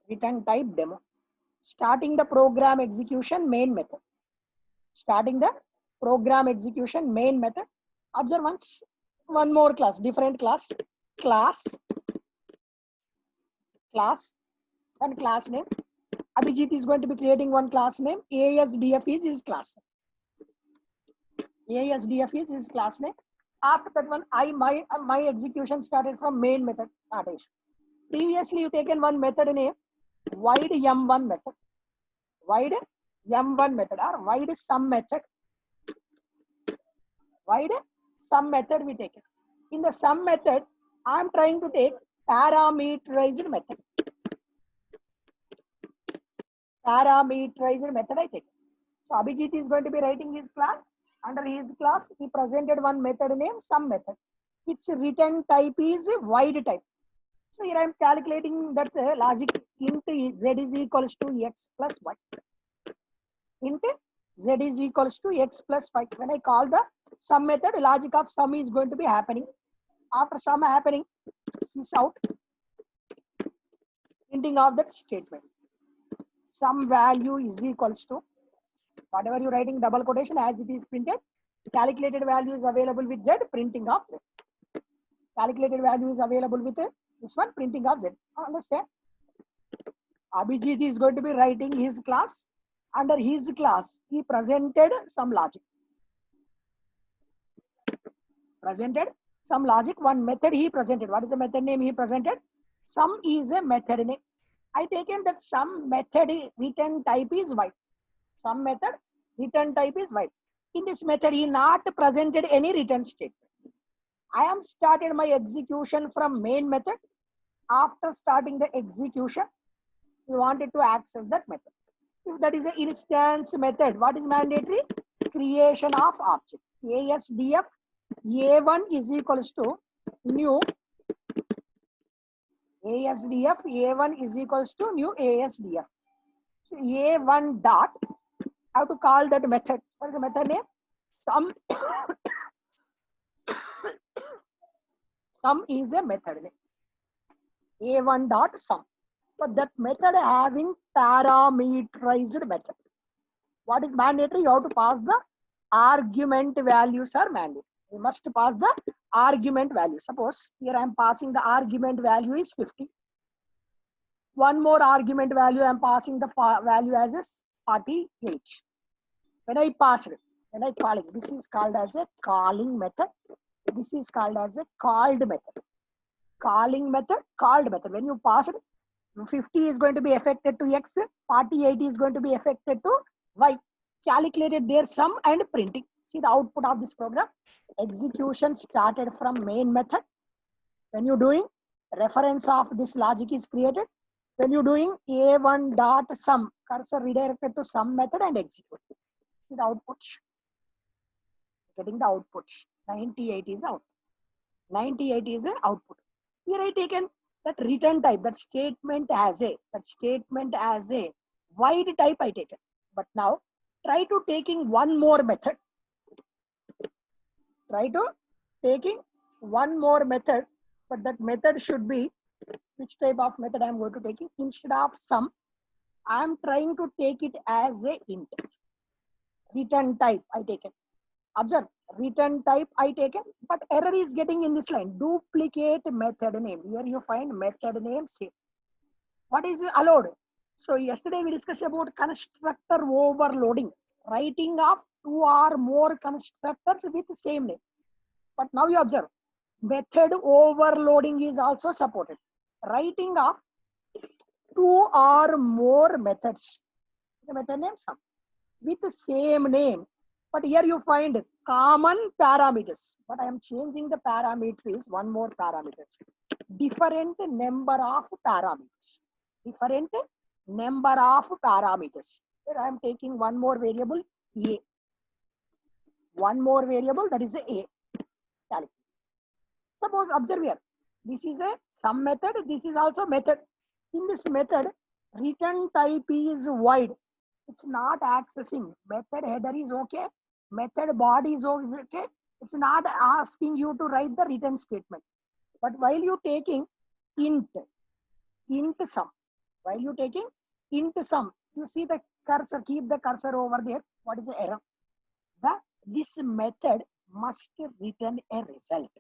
Speaker 1: Return type demo. starting the program execution main method. Starting the program execution main method. Observe once, one more class, different class, and class name. Abhijit is going to be creating one class name. ASDF is his class. ASDF is his class name. After that one, my execution started from main method startation. Previously, you taken one method name, wide M1 method, wide M1 method or wide sum method. Wide sum method we take it. In the sum method, I am trying to take parameterized method. Parameterized method I take. So Abhijit is going to be writing his class. Under his class, he presented one method name sum method. Its return type is wide type. So here I am calculating that logic int z is equals to x plus y. Int z is equals to x plus y. When I call the sum method, logic of sum is going to be happening. After sum happening, sys out, printing of that statement. Sum value is equals to whatever you writing double quotation as it is printed. Calculated value is available with z, printing of z. Calculated value is available with this one, printing of z. Understand? Abhijit is going to be writing his class. Under his class, he presented some logic. One method he presented. What is the method name he presented? Sum is a method name. I taken that sum method return type is white. Sum method return type is white. In this method, he not presented any return statement. I am started my execution from main method. After starting the execution, we wanted to access that method. If that is an instance method, what is mandatory? Creation of object. ASDF A1 is equals to new ASDF A1 is equals to new ASDF. So A1 dot, I have to call that method. What is the method name? Sum. Sum is a method name. A1 dot sum. But that method having parameterized method. What is mandatory? You have to pass the argument values are mandatory. You must pass the argument value. Suppose here I am passing the argument value is 50. One more argument value I am passing the value as a 48. When I pass it, when I call it, this is called as a calling method. This is called as a called method. Calling method, called method. When you pass it, 50 is going to be affected to x, 48 is going to be affected to y. Calculated their sum and printing. See the output of this program. Execution started from main method. When you're doing, reference of this logic is created. When you're doing A1 dot sum, cursor redirected to sum method and execute. See the output. Getting the output. 98 is out. 98 is the output. Here I taken that return type, that statement as a wide type I taken. But now try to taking one more method. Try to taking one more method, but that method should be, which type of method I am going to taking? Instead of sum, I am trying to take it as a int. Return type I taken. Observe, return type I taken, but error is getting in this line. Duplicate method name. Here you find method name same. What is allowed? So yesterday we discussed about constructor overloading. Writing of 2 or more constructors with the same name. But now you observe, method overloading is also supported. Writing of 2 or more methods. The method name sum with the same name. But here you find common parameters. But I am changing the parameters, one more parameters. Different number of parameters. Different number of parameters. Here I am taking one more variable A. One more variable, that is A. Suppose observe here. This is a sum method. This is also method. In this method, return type is void. It's not accessing. Method header is okay. Method body is okay. It's not asking you to write the return statement. But while you taking int sum, while you taking int sum, You see the cursor, keep the cursor over there. What is the error? This method must return a result.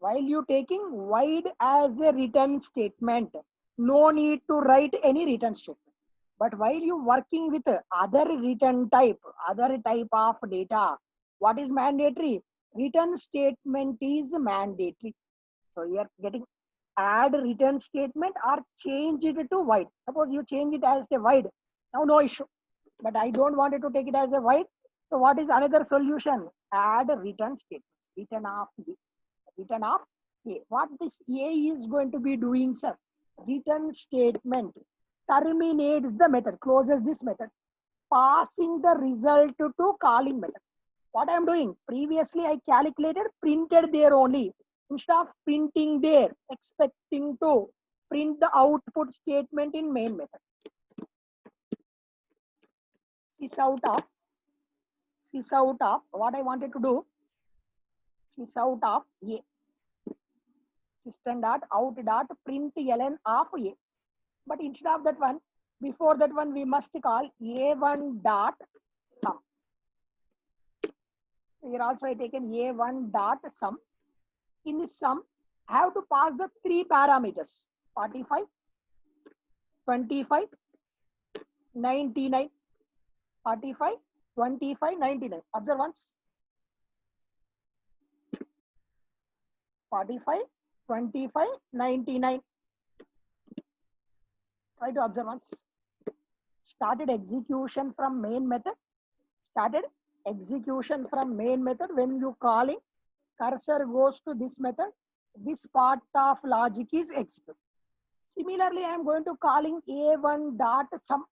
Speaker 1: While you taking void as a return statement, no need to write any return statement. But while you working with other return type, other type of data, what is mandatory? Return statement is mandatory. So you are getting add return statement or change it to void. Suppose you change it as a void. Now no issue. But I don't want it to take it as a void. So what is another solution? Add return statement. Return of A. Return of A. What this A is going to be doing, sir? Return statement terminates the method, closes this method, passing the result to calling method. What I am doing? Previously I calculated, printed there only. Instead of printing there, expecting to print the output statement in main method. Sys out of what I wanted to do. Sys out of A. System dot out dot print ln of A. But instead of that one, before that one, we must call A1 dot sum. Here also I taken A1 dot sum. In this sum, I have to pass the three parameters: 45, 25, 99. 45, 25, 99. Observe once. 45, 25, 99. Try to observe once. Started execution from main method. Started execution from main method. When you calling, cursor goes to this method. This part of logic is executed. Similarly, I am going to calling A1 dot sum.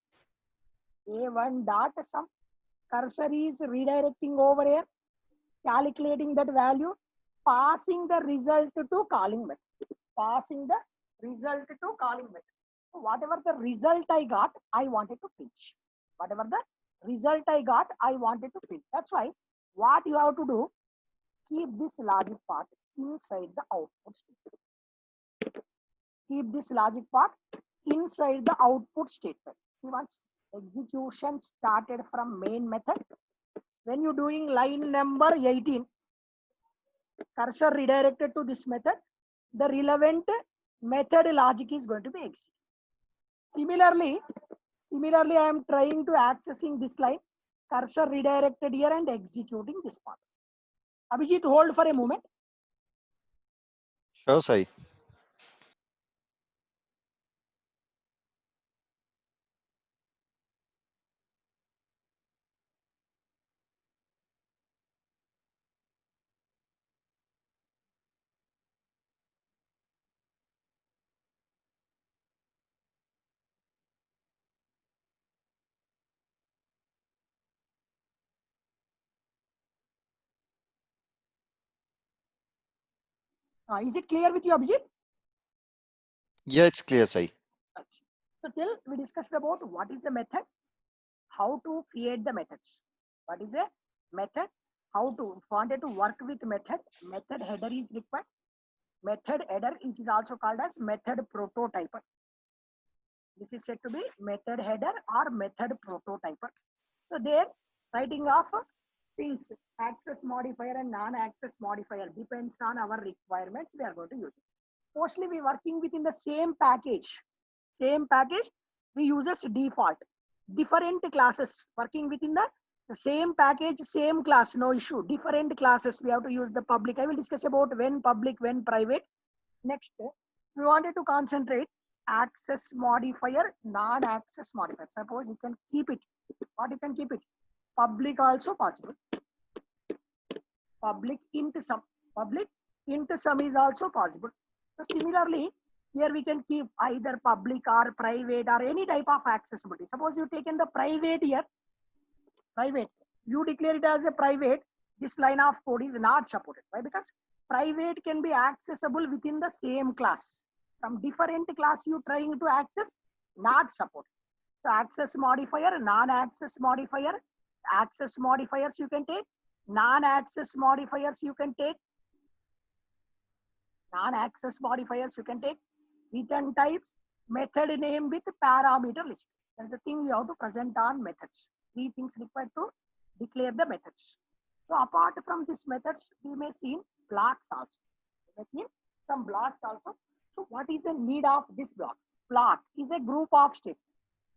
Speaker 1: A1 dot sum. Cursor is redirecting over here, calculating that value, passing the result to calling method. Passing the result to calling method. So whatever the result I got, I wanted to print. Whatever the result I got, I wanted to print. That's why what you have to do, keep this logic part inside the output statement. Keep this logic part inside the output statement. See, once execution started from main method, when you're doing line number 18, cursor redirected to this method, the relevant method logic is going to be executed. Similarly, I am trying to accessing this line, cursor redirected here and executing this part. Abhijit, hold for a moment.
Speaker 3: Sure, Sai.
Speaker 1: Is it clear with you, Abhijit?
Speaker 3: Yeah, it's clear, Sai.
Speaker 1: So till we discussed about what is a method, how to create the methods. What is a method? How to wanted to work with method. Method header is required. Method header, which is also called as method prototyper. This is said to be method header or method prototyper. So there, writing of things, access modifier and non-access modifier depends on our requirements. We are going to use it. Mostly we working within the same package. Same package we use as default. Different classes working within the same package, same class, no issue. Different classes we have to use the public. I will discuss about when public, when private. Next, we wanted to concentrate access modifier, non-access modifier. Suppose you can keep it. What you can keep it? Public also possible. Public int sum. Public int sum is also possible. So similarly, here we can keep either public or private or any type of accessibility. Suppose you taken the private here, private, you declare it as a private, this line of code is not supported. Why? Because private can be accessible within the same class. From different class you trying to access, not supported. So access modifier, non-access modifier, access modifiers you can take, non-access modifiers you can take, non-access modifiers you can take, return types, method name with parameter list. That's the thing you have to present on methods. 3 things required to declare the methods. So apart from these methods, we may see blocks also. We may see some blocks also. So what is the need of this block? Block is a group of statements.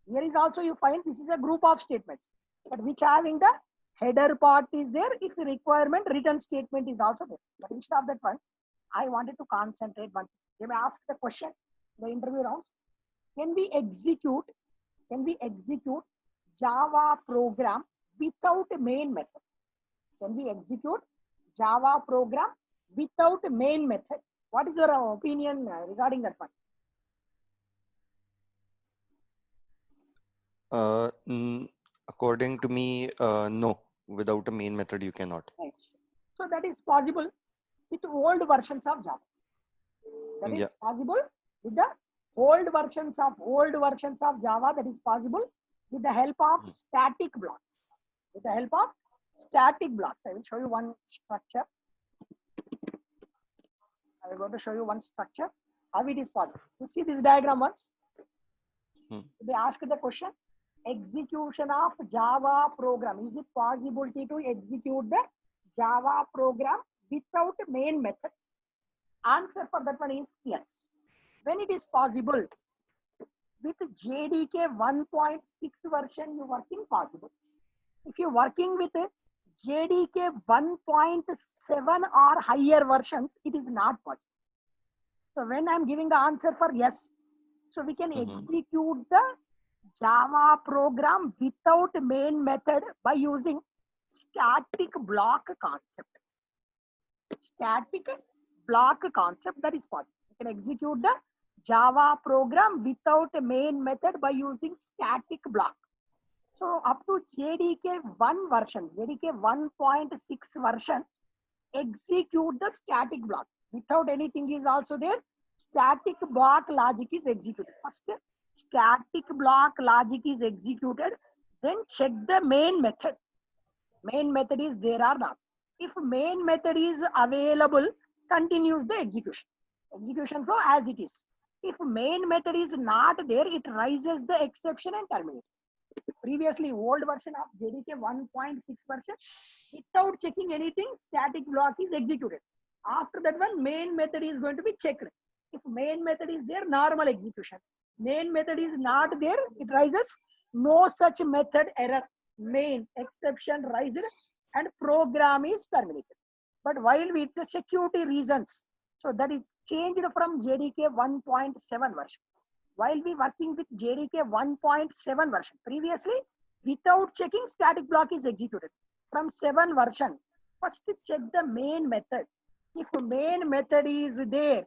Speaker 1: Here is also you find this is a group of statements, but which having the header part is there. If the requirement return statement is also there. But instead of that one, I wanted to concentrate one. They may ask the question, the interview rounds. Can we execute Java program without a main method? Can we execute Java program without a main method? What is your opinion regarding that one?
Speaker 3: According to me, no. Without a main method, you cannot.
Speaker 1: Right. So that is possible with old versions of Java. That is possible with the old versions of Java. That is possible with the help of static blocks. With the help of static blocks, I will show you one structure. I will going to show you one structure. How it is possible. You see this diagram once. They ask the question: execution of Java program. Is it possibility to execute the Java program without main method? Answer for that one is yes. When it is possible, with JDK 1.6 version, you working possible. If you're working with JDK 1.7 or higher versions, it is not possible. So when I'm giving the answer for yes, so we can execute the Java program without main method by using static block concept. Static block concept, that is possible. You can execute the Java program without a main method by using static block. So up to JDK 1 version, JDK 1.6 version, execute the static block. Without anything is also there. Static block logic is executed. First, static block logic is executed. Then check the main method. Main method is there or not. If main method is available, continues the execution. Execution flow as it is. If main method is not there, it raises the exception and terminates. Previously, old version of JDK 1.6 version, without checking anything, static block is executed. After that one, main method is going to be checked. If main method is there, normal execution. Main method is not there, it rises no such method error. Main exception raised and program is terminated. But while it's a security reasons, so that is changed from JDK 1.7 version. While we working with JDK 1.7 version, previously without checking static block is executed. From 7 version, first check the main method. If main method is there,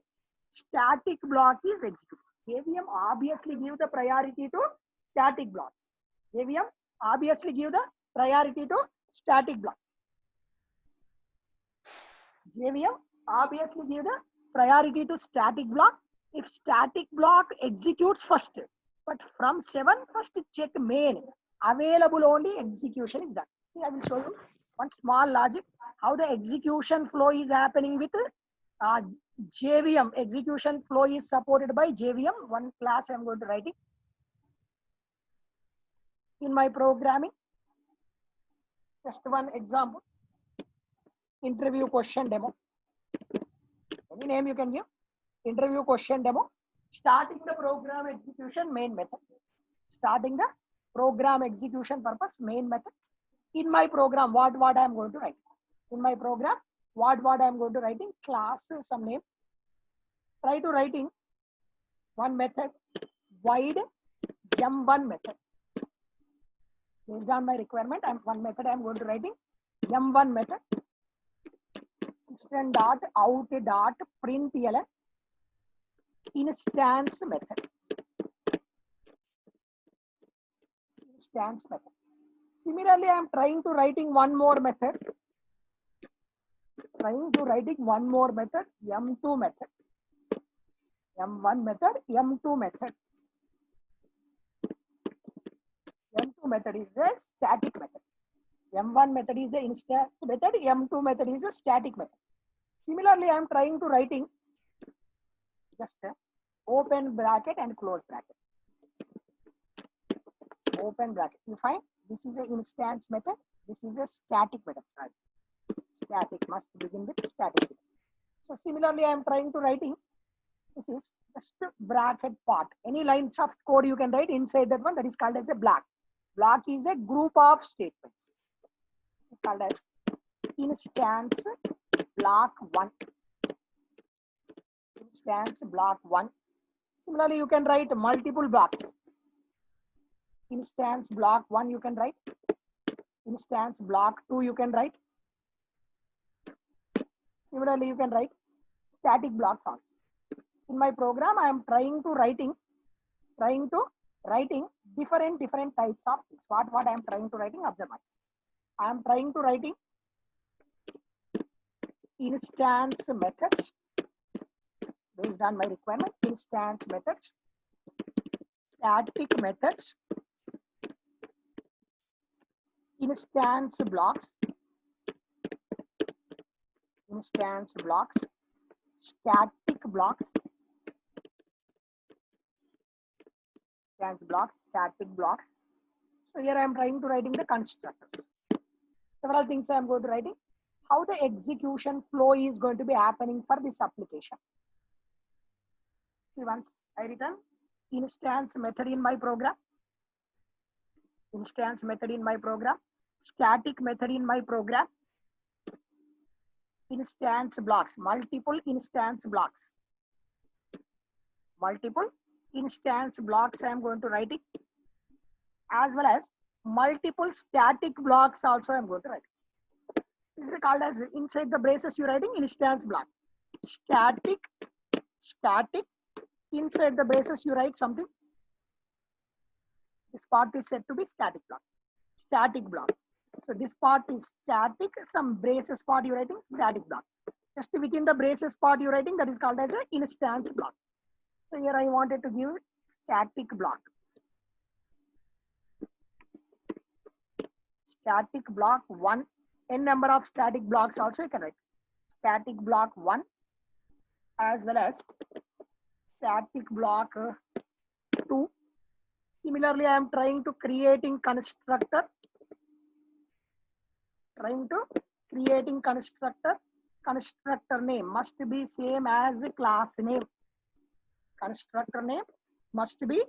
Speaker 1: static block is executed. JVM obviously give the priority to static blocks. JVM obviously give the priority to static blocks. JVM obviously give the priority to static block. If static block executes first, but from 7, first check main. Available only execution is done. See, I will show you one small logic, how the execution flow is happening with JVM. Execution flow is supported by JVM. One class I am going to write it. In my programming, just one example. Interview question demo. Any name you can give. Interview question demo. Starting the program execution main method. Starting the program execution purpose main method. In my program, what I am going to write. In my program, what I am going to writing, class some name. Try to writing one method, void m1 method. Based on my requirement, one method I am going to writing m1 method. System.out.println instance method. Instance method. Similarly, I am trying to writing one more method. M2 method. M1 method, M2 method. M2 method is the static method. M1 method is the instance method. M2 method is a static method. Similarly, I am trying to writing just open bracket and close bracket. open bracket. You find this is an instance method. This is a static method. Right? Static must begin with static. So similarly, I am trying to writing. This is just bracket part. Any lines of code you can write inside that one, that is called as a block. Block is a group of statements. It's called as instance block 1. Instance block 1. Similarly, you can write multiple blocks. Instance block 1 you can write. Instance block 2 you can write. Similarly, you can write static blocks also. In my program, I am trying to writing different types of things. What I am trying to writing, observe. I am trying to writing instance methods based on my requirement. Instance methods, static methods, instance blocks, static blocks, static blocks. So here I am trying to writing the constructors. Several things I am going to writing. How the execution flow is going to be happening for this application. See, once I return instance method in my program, instance method in my program, static method in my program, instance blocks, multiple instance blocks. Multiple instance blocks I am going to write it, as well as multiple static blocks also I am going to write. This is called as inside the braces you writing instance block. Static, inside the braces you write something. This part is said to be static block. Static block. So this part is static, some braces part you writing static block. Just within the braces part you writing, that is called as an instance block. So here I wanted to give static block. Static block 1, n number of static blocks also you can write. Static block 1 as well as static block 2. Similarly, I am trying to creating constructor. Constructor name must be same as class name. Constructor name must be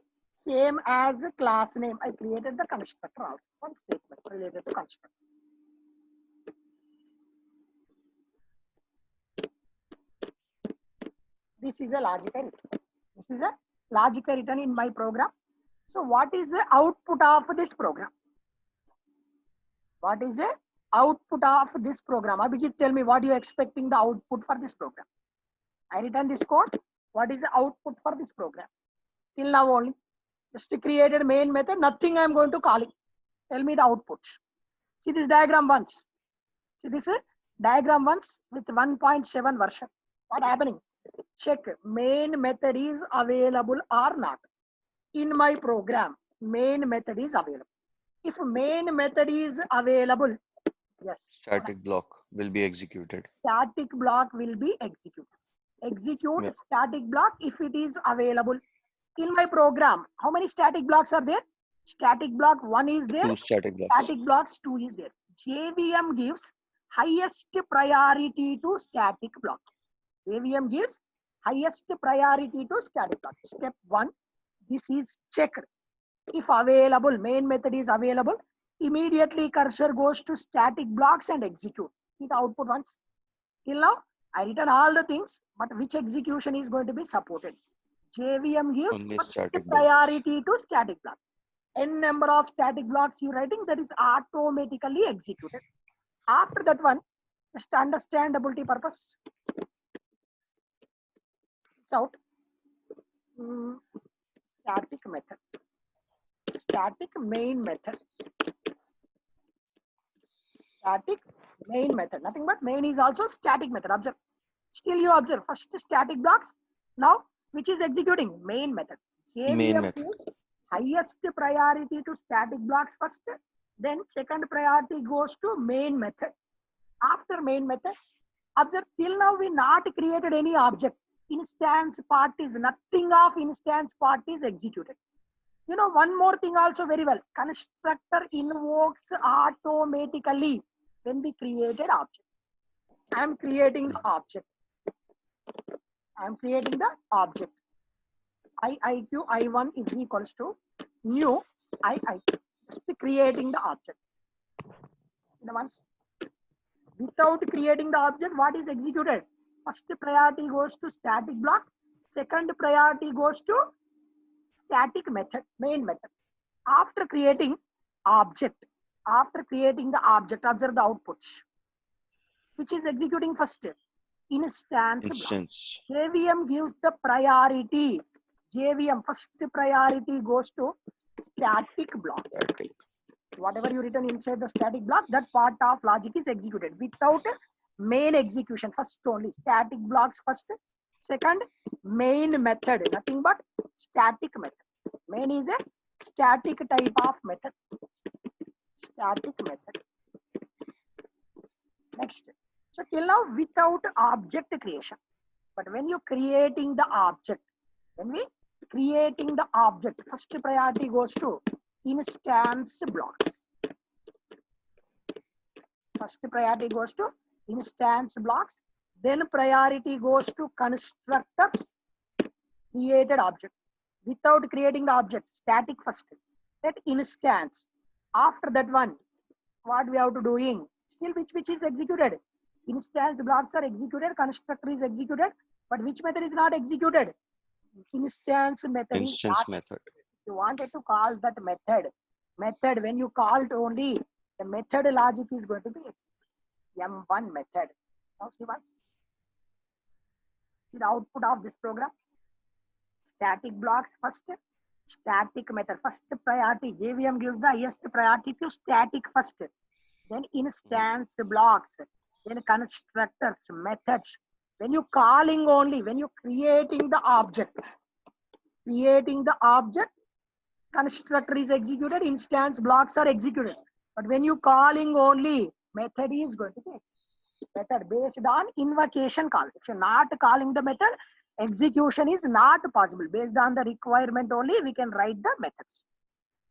Speaker 1: same as class name. I created the constructor also. One statement related to constructor. This is a logical return. This is a logical return in my program. So what is the output of this program? What is the output of this program? Abhijit, tell me what you are expecting the output for this program. I written this code. What is the output for this program? Till now only. Just created main method. Nothing I am going to call it. Tell me the output. See this diagram once. See this diagram once with 1.7 version. What happening? Check main method is available or not. In my program, main method is available. If main method is available, yes.
Speaker 3: Static block will be executed.
Speaker 1: Static block will be executed. Execute static block if it is available. In my program, how many static blocks are there? Static block 1 is there.
Speaker 3: 2 static blocks.
Speaker 1: Static blocks 2 is there. JVM gives highest priority to static block. JVM gives highest priority to static block. Step 1, this is checked. If available, main method is available, immediately cursor goes to static blocks and execute. See the output once. Till now, I written all the things, but which execution is going to be supported? JVM gives
Speaker 3: Only
Speaker 1: first
Speaker 3: static
Speaker 1: priority to static block. N number of static blocks you writing, that is automatically executed. After that one, just understandability purpose. It's out. Static method. Static main method. Static main method. Nothing but main is also static method. Observe. Still you observe first static blocks. Now which is executing? Main method.
Speaker 3: Main method.
Speaker 1: Gives highest priority to static blocks first. Then second priority goes to main method. After main method, observe till now we not created any object. Instance part is nothing of instance part is executed. You know, one more thing also very well. Constructor invokes automatically when we created object. I am creating the object. I am creating the object. IIQ I1 is equals to new IIQ. Just creating the object. Once without creating the object, what is executed? First priority goes to static block. Second priority goes to static method, main method. After creating object, observe the outputs. Which is executing first? Instance block. JVM gives the priority. JVM first priority goes to static block. Whatever you written inside the static block, that part of logic is executed without main execution. First only static blocks first. Second, main method, nothing but static method. Main is a static type of method. Static method. Next. So till now without object creation. But when you creating the object, first priority goes to instance blocks. First priority goes to instance blocks. Then priority goes to constructors created object. Without creating the object, static first. That instance. After that one, what we have to doing? Still which is executed? Instance blocks are executed, constructor is executed, but which method is not executed? Instance method.
Speaker 3: Instance method.
Speaker 1: You wanted to call that method. Method, when you called only, the method logic is going to be M1 method. Now see what? The output of this program. Static blocks first, static method. First priority, JVM gives the highest priority to static first. Then instance blocks, then constructors, methods. When you calling only, when you creating the object, constructor is executed, instance blocks are executed. But when you calling only, method is going to be method based on invocation call. If you're not calling the method, execution is not possible. Based on the requirement only, we can write the methods.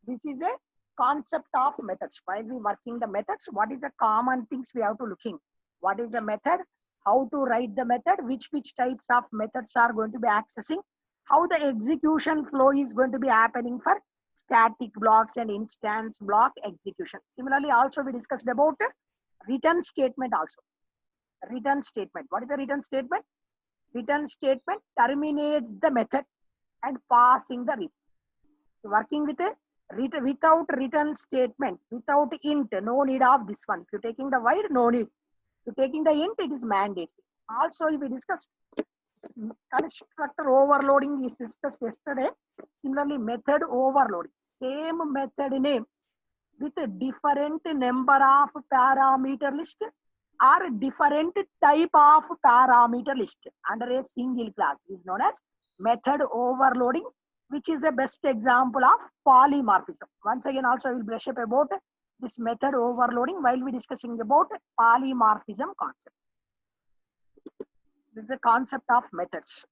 Speaker 1: This is a concept of methods. While we working the methods, what is the common things we have to looking? What is the method? How to write the method? Which types of methods are going to be accessing? How the execution flow is going to be happening for static blocks and instance block execution. Similarly, also we discussed about return statement also. Return statement. What is the return statement? Return statement terminates the method and passing the return. Working with a without return statement, without int, no need of this one. If you're taking the void, no need. If you're taking the int, it is mandatory. Also, we discussed constructor overloading is discussed yesterday. Similarly, method overloading. Same method name with a different number of parameter list or different type of parameter list under a single class is known as method overloading, which is the best example of polymorphism. Once again, also I will brush up about this method overloading while we discussing about polymorphism concept. This is the concept of methods.